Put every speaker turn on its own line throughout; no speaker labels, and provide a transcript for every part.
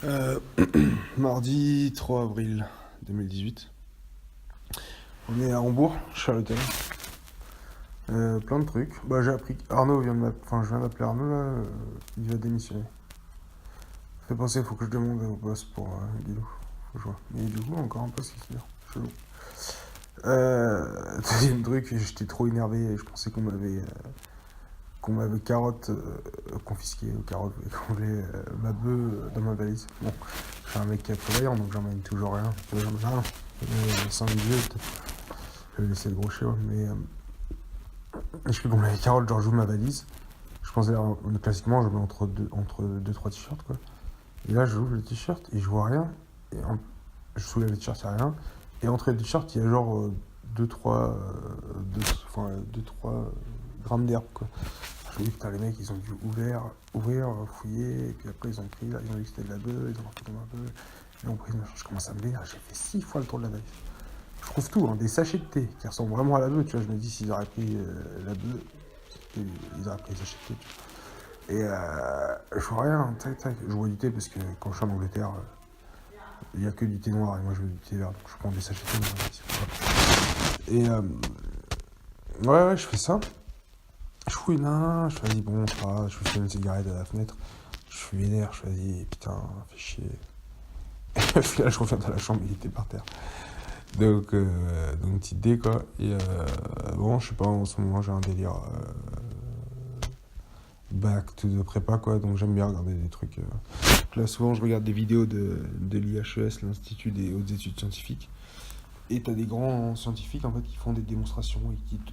Euh, Mardi 3 avril 2018. On est à Hambourg, je suis à l'hôtel. Plein de trucs. Bah, j'ai appris Arnaud vient de m'appeler. Enfin, je viens d'appeler Arnaud là. Il va démissionner. Ça fait penser, il faut que je demande au boss pour Guilou. Faut que je vois. Mais du coup, encore un poste qui se vient. Chelou. Deuxième truc, j'étais trop énervé. Je pensais qu'on m'avait carotte confisqué aux carottes et qu'on voulait ma bœuf dans ma valise. Bon, je suis un mec prévoyant donc j'emmène toujours rien. J'emmène rien. 100 000 jeux, je vais laisser le gros chien, mais je sais qu'on m'avait carotte, genre j'ouvre ma valise. Je pensais, classiquement, je mets entre deux, trois t-shirts, quoi. Et là, j'ouvre le t-shirt et je vois rien. Et je soulève le t-shirt, il n'y a rien. Et entre les t-shirts, il y a genre 2-3 grammes d'herbe, quoi. Je me dis, putain, les mecs, ils ont dû ouvrir, fouiller, et puis après, ils ont pris, là, ils ont vu que c'était de la bœuf, ils ont pris comme un peu. Ils ont pris, je commence à me dire, j'ai fait 6 fois le tour de la valise. Je trouve tout, hein, des sachets de thé qui ressemblent vraiment à la bœuf, tu vois. Je me dis, s'ils auraient pris la bœuf, ils auraient pris les sachets de thé, tu vois. Et je vois rien, tac, tac. Je vois du thé parce que quand je suis en Angleterre, il n'y a que du thé noir et moi je veux du thé vert, donc je prends des sachets de thé noir. Et ouais, je fais ça. Je fouille, non, je fais, vas-y, bon, ça va, je fais une cigarette à la fenêtre. Je suis vénère, je fais, vas-y, putain, fais chier. Et au final, je reviens dans la chambre, il était par terre. Donc petite idée, quoi. Et bon, je sais pas, en ce moment, j'ai un délire back to the prépa, quoi. Donc j'aime bien regarder des trucs. Là, souvent, je regarde des vidéos de l'IHES, l'Institut des hautes études scientifiques. Et t'as des grands scientifiques en fait qui font des démonstrations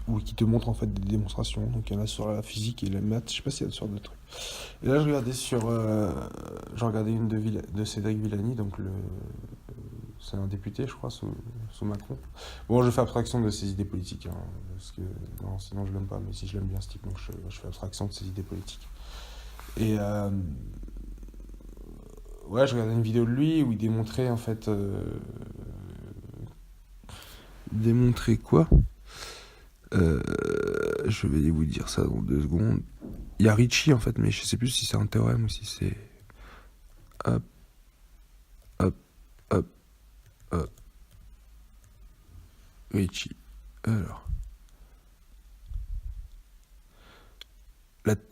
ou qui te montrent en fait des démonstrations. Donc il y en a sur la physique et la maths, je sais pas s'il y a sur d'autres trucs. Et là je regardais une de Cédric Villani, donc c'est un député je crois sous Macron. Bon, je fais abstraction de ses idées politiques, hein, parce que non, sinon je l'aime pas, mais si je l'aime bien ce type, donc je fais abstraction de ses idées politiques. Et ouais, je regardais une vidéo de lui où il démontrait en fait démontrer quoi. Euh, je vais vous dire ça dans 2 secondes. Il y a Ricci en fait, mais je sais plus si c'est un théorème ou si c'est. Hop, hop, hop, hop. Ricci. Alors.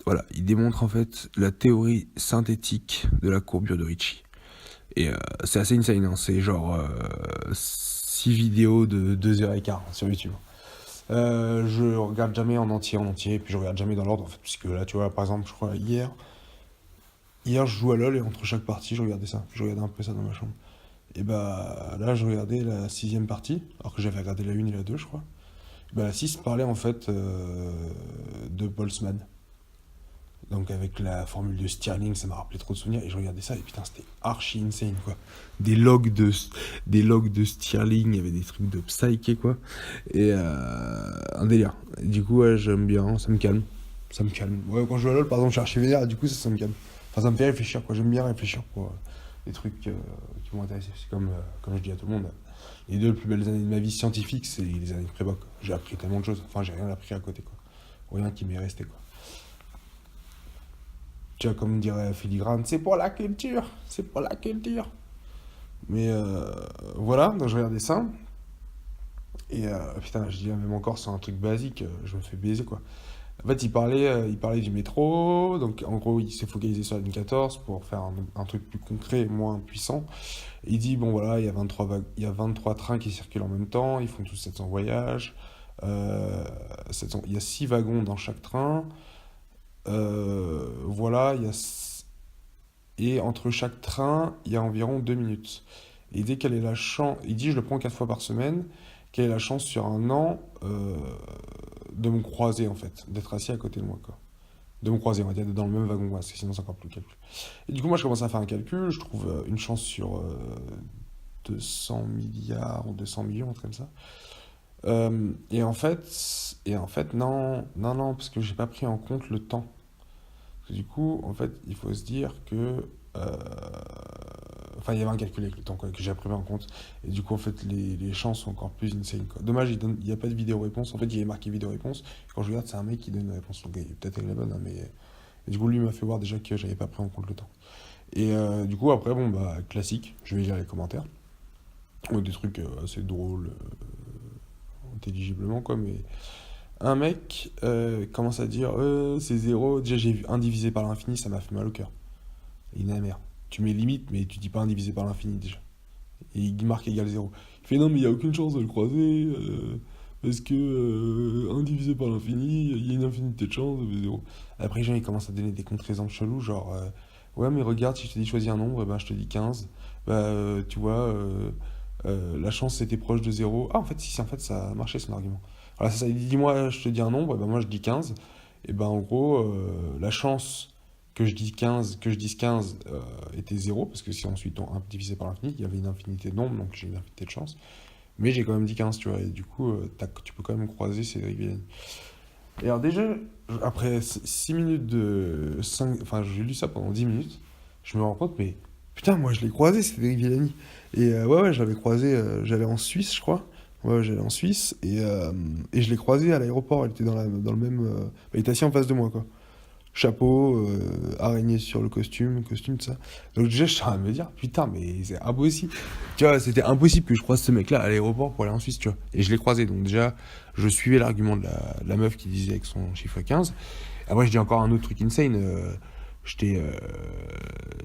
Voilà, il démontre en fait la théorie synthétique de la courbure de Ricci. Et c'est assez insane, hein. C'est genre 6 vidéos de 2h15 sur YouTube. Je regarde jamais en entier, et puis je regarde jamais dans l'ordre en fait, puisque là tu vois, par exemple, je crois hier je joue à LoL et entre chaque partie je regardais ça. Je regardais un peu ça dans ma chambre. Et bah là je regardais la sixième partie, alors que j'avais regardé la 1 et la 2 je crois. Et bah la 6 parlait en fait de Boltzmann. Donc avec la formule de Stirling, ça m'a rappelé trop de souvenirs et je regardais ça et putain c'était archi insane quoi. Des logs de, des logs de Stirling, il y avait des trucs de psyché quoi. Et un délire. Et du coup ouais, j'aime bien, ça me calme. Ça me calme. Ouais, quand je joue à LoL par exemple je suis archi vénère, du coup ça me calme. Enfin ça me fait réfléchir quoi, j'aime bien réfléchir pour des trucs qui m'ont intéressé. C'est comme je dis à tout le monde, les 2 plus belles années de ma vie scientifique c'est les années de prépa quoi. J'ai appris tellement de choses, enfin j'ai rien appris à côté quoi. Rien qui m'est resté quoi. Tu vois, comme dirait Filigrane, c'est pour la culture, c'est pour la culture. Mais voilà, donc je regardais ça. Et putain, je dis, même encore, c'est un truc basique, je me fais baiser quoi. En fait, il parlait du métro, donc en gros, il s'est focalisé sur la ligne 14 pour faire un truc plus concret et moins puissant. Et il dit, bon voilà, il y a 23 trains qui circulent en même temps, ils font tous 700 voyages, 700 il y a 6 wagons dans chaque train. Voilà, et entre chaque train, il y a environ 2 minutes. Et il dit quelle est la chance. Il dit je le prends 4 fois par semaine. Quelle est la chance sur un an de me croiser en fait, d'être assis à côté de moi quoi. De me croiser, on va dire, d'être dans le même wagon, parce que sinon c'est encore plus calcul. Et du coup, moi je commence à faire un calcul, je trouve une chance sur 200 milliards ou 200 millions, un truc comme ça. Et en fait, non, non, non, parce que j'ai pas pris en compte le temps. Parce que du coup, en fait, il faut se dire que. euh, Enfin, il y avait un calcul avec le temps quoi, que j'ai pris en compte. Et du coup, en fait, les chances sont encore plus insane. Quoi. Dommage, il n'y a pas de vidéo-réponse. En fait, il y avait marqué vidéo-réponse. Quand je regarde, c'est un mec qui donne une réponse. Donc, peut-être avec la bonne, hein, mais. Et du coup, lui m'a fait voir déjà que j'avais pas pris en compte le temps. Et du coup, après, bon, bah, classique, je vais lire les commentaires. Des trucs assez drôles, intelligiblement, quoi, mais un mec commence à dire c'est zéro. Déjà, j'ai vu un divisé par l'infini, ça m'a fait mal au cœur. Il est mère. Tu mets limite, mais tu dis pas un divisé par l'infini déjà. Et il marque égal zéro. Il fait non, mais il n'y a aucune chance de le croiser. Parce que un divisé par l'infini, il y a une infinité de chances, ça fait zéro. Après, les gens ils commencent à donner des contre-exemples chelous, genre ouais, mais regarde, si je te dis choisis un nombre, eh ben, je te dis 15. Bah, tu vois, la chance c'était proche de zéro. Ah, en fait, si, en fait, ça a marché son argument. Voilà, c'est ça, il dit dis-moi, je te dis un nombre, et ben moi je dis 15. Et ben en gros, la chance que je dise 15 était zéro, parce que si ensuite on divisé par l'infini, il y avait une infinité de nombres, donc j'ai une infinité de chance. Mais j'ai quand même dit 15, tu vois, et du coup, tu peux quand même croiser Cédric Villani. Et alors déjà, après 6 minutes de... Enfin, j'ai lu ça pendant 10 minutes, je me rends compte, mais putain, moi je l'ai croisé, Cédric Villani. Et ouais, je l'avais croisé, j'allais en Suisse, je crois. Ouais, j'allais en Suisse, et je l'ai croisé à l'aéroport, elle était dans le même... bah, il était assis en face de moi, quoi. Chapeau, araignée sur le costume, tout ça. Donc déjà, je suis en train de me dire, putain, mais c'est impossible. Tu vois, c'était impossible que je croise ce mec-là à l'aéroport pour aller en Suisse, tu vois. Et je l'ai croisé, donc déjà, je suivais l'argument de la meuf qui disait avec son chiffre 15. Après, je dis encore un autre truc insane. J'étais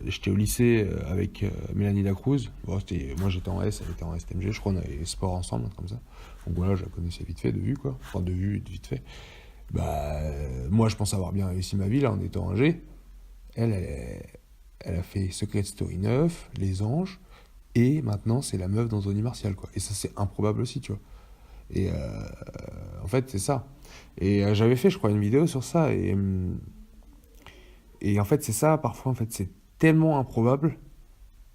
j'étais au lycée avec Mélanie Lacruz. Bon, moi, j'étais en S, elle était en STMG. Je crois qu'on avait sport ensemble, un truc comme ça. Donc voilà, je la connaissais vite fait, de vue, quoi. Enfin, de vue, vite fait. Bah, moi, je pense avoir bien réussi ma vie, là, en étant un G. Elle a fait Secret Story 9, Les Anges, et maintenant, c'est la meuf dans Zone Martial, quoi. Et ça, c'est improbable aussi, tu vois. Et en fait, c'est ça. Et j'avais fait, je crois, une vidéo sur ça, et en fait, c'est ça, parfois, en fait, c'est tellement improbable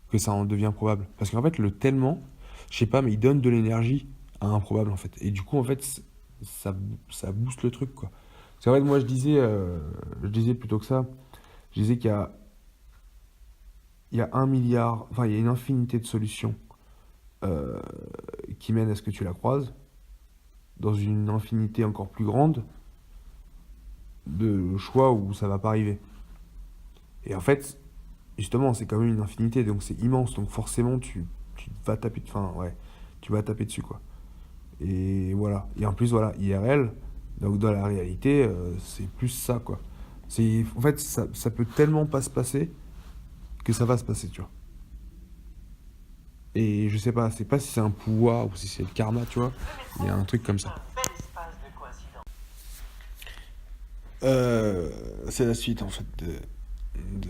que ça en devient probable. Parce qu'en fait, le tellement, je sais pas, mais il donne de l'énergie à improbable, en fait. Et du coup, en fait, ça, ça booste le truc, quoi. C'est vrai que moi, je disais plutôt que ça, je disais il y a un milliard, enfin, il y a une infinité de solutions euh, qui mènent à ce que tu la croises, dans une infinité encore plus grande de choix où ça va pas arriver. Et en fait, justement, c'est quand même une infinité, donc c'est immense, donc forcément, tu vas taper, enfin, ouais, tu vas taper dessus, quoi. Et voilà. Et en plus, voilà, IRL, donc dans la réalité, c'est plus ça, quoi. En fait, ça peut tellement pas se passer que ça va se passer, tu vois. Et je sais pas, c'est pas si c'est un pouvoir ou si c'est le karma, tu vois. Il y a un truc comme ça. C'est la suite, en fait, de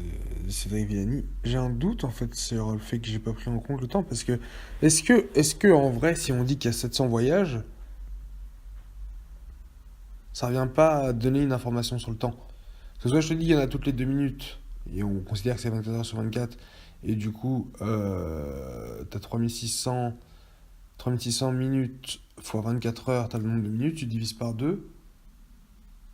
Cédric Villani. J'ai un doute, en fait, sur le fait que j'ai pas pris en compte le temps, parce que est-ce que en vrai, si on dit qu'il y a 700 voyages, ça revient pas à donner une information sur le temps? Parce que soit je te dis qu'il y en a toutes les 2 minutes, et on considère que c'est 24 heures sur 24, et du coup, t'as 3600 minutes fois 24 heures, t'as le nombre de minutes, tu divises par 2,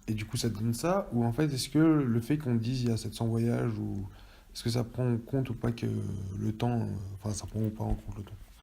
et du coup ça te donne ça, ou en fait, est-ce que le fait qu'on dise il y a 700 voyages, ou est-ce que ça prend en compte ou pas que le temps, enfin ça prend ou pas en compte le temps?